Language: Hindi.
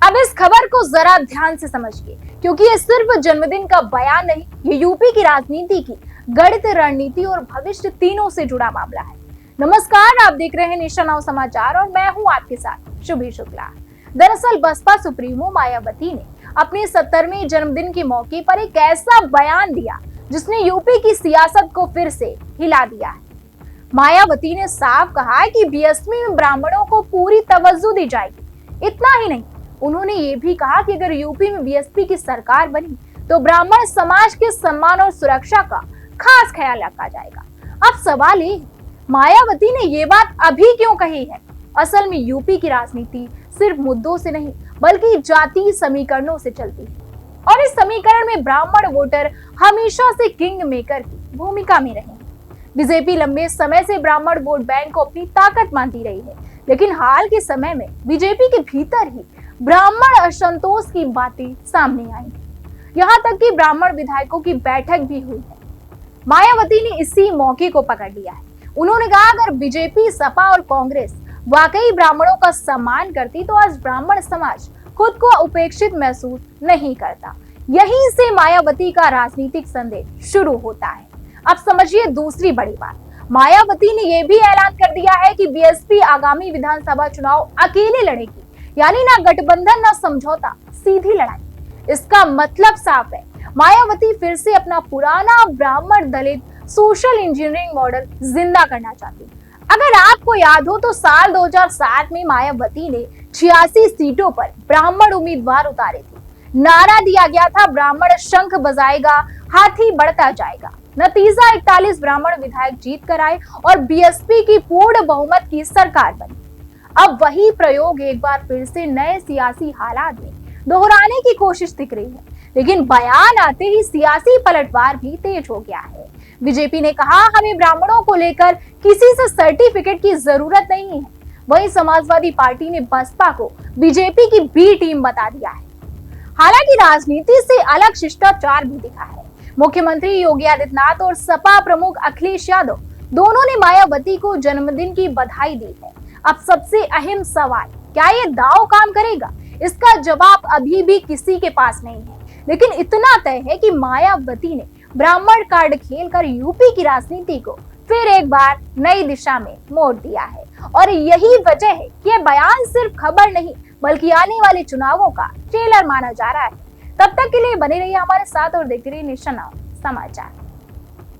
अब इस खबर को जरा ध्यान से समझिए, क्योंकि ये सिर्फ जन्मदिन का बयान नहीं, ये यूपी की राजनीति की गणित, रणनीति और भविष्य तीनों से जुड़ा मामला है। नमस्कार, आप देख रहे हैं नेशन नाउ समाचार और मैं हूं आपके साथ शुभी शुक्ला। दरअसल बसपा सुप्रीमो मायावती ने अपने 70वें जन्मदिन के मौके पर एक ऐसा बयान दिया जिसने यूपी की सियासत को फिर से हिला दिया है। मायावती ने साफ कहा कि बीएसपी में ब्राह्मणों को पूरी तवज्जो दी जाएगी। इतना ही नहीं, उन्होंने ये भी कहा कि अगर यूपी में बीएसपी की सरकार बनी तो ब्राह्मण समाज के सम्मान और सुरक्षा का खास ख्याल रखा जाएगा। अब सवाल ये, मायावती ने ये बात अभी क्यों कही है? असल में यूपी की राजनीति सिर्फ मुद्दों से नहीं बल्कि जातीय समीकरणों से चलती है, और इस समीकरण में ब्राह्मण वोटर हमेशा से किंग मेकर की भूमिका में रहे हैं। बीजेपी लंबे समय से ब्राह्मण वोट बैंक को अपनी ताकत मानती रही है, लेकिन हाल के समय में बीजेपी के भीतर ही ब्राह्मण असंतोष की बातें सामने आई हैं। यहाँ तक कि ब्राह्मण विधायकों की बैठक भी हुई है। मायावती ने इसी मौके को पकड़ लिया है। उन्होंने कहा, अगर बीजेपी, सपा और कांग्रेस वाकई ब्राह्मणों का सम्मान करती तो आज ब्राह्मण समाज खुद को उपेक्षित महसूस नहीं करता। यहीं से मायावती का राजनीतिक संदेश शुरू होता है। अब समझिए दूसरी बड़ी बात, मायावती ने यह भी ऐलान कर दिया है कि बीएसपी आगामी विधानसभा चुनाव अकेले लड़ेगी, यानी ना गठबंधन ना समझौता, सीधी लड़ाई। इसका मतलब साफ है, मायावती फिर से अपना पुराना ब्राह्मण दलित सोशल इंजीनियरिंग मॉडल जिंदा करना चाहती है। अगर आपको याद हो तो साल 2007 में मायावती ने 86 सीटों पर ब्राह्मण उम्मीदवार उतारे थे। नारा दिया गया था, ब्राह्मण शंख बजाएगा, हाथी बढ़ता जाएगा। नतीजा 41 ब्राह्मण विधायक जीत कर आए और बीएसपी की पूर्ण बहुमत की सरकार बनी। अब वही प्रयोग एक बार फिर से नए सियासी हालात में दोहराने की कोशिश दिख रही है, लेकिन बयान आते ही सियासी पलटवार भी तेज हो गया है। बीजेपी ने कहा, हमें ब्राह्मणों को लेकर किसी से सर्टिफिकेट की जरूरत नहीं है। वहीं समाजवादी पार्टी ने बसपा को बीजेपी की बी टीम बता दिया है। हालांकि राजनीति से अलग शिष्टाचार भी दिखा है। मुख्यमंत्री योगी आदित्यनाथ और सपा प्रमुख अखिलेश यादव दोनों ने मायावती को जन्मदिन की बधाई दी है। अब सबसे अहम सवाल, क्या ये दांव काम करेगा? इसका जवाब अभी भी किसी के पास नहीं है, लेकिन इतना तय है कि मायावती ने ब्राह्मण कार्ड खेलकर यूपी की राजनीति को फिर एक बार नई दिशा में मोड़ दिया है। और यही वजह है कि यह बयान सिर्फ खबर नहीं बल्कि आने वाले चुनावों का ट्रेलर माना जा रहा है। तब तक के लिए बने रहिए हमारे साथ और देखते रहिए नेशन नाउ समाचार।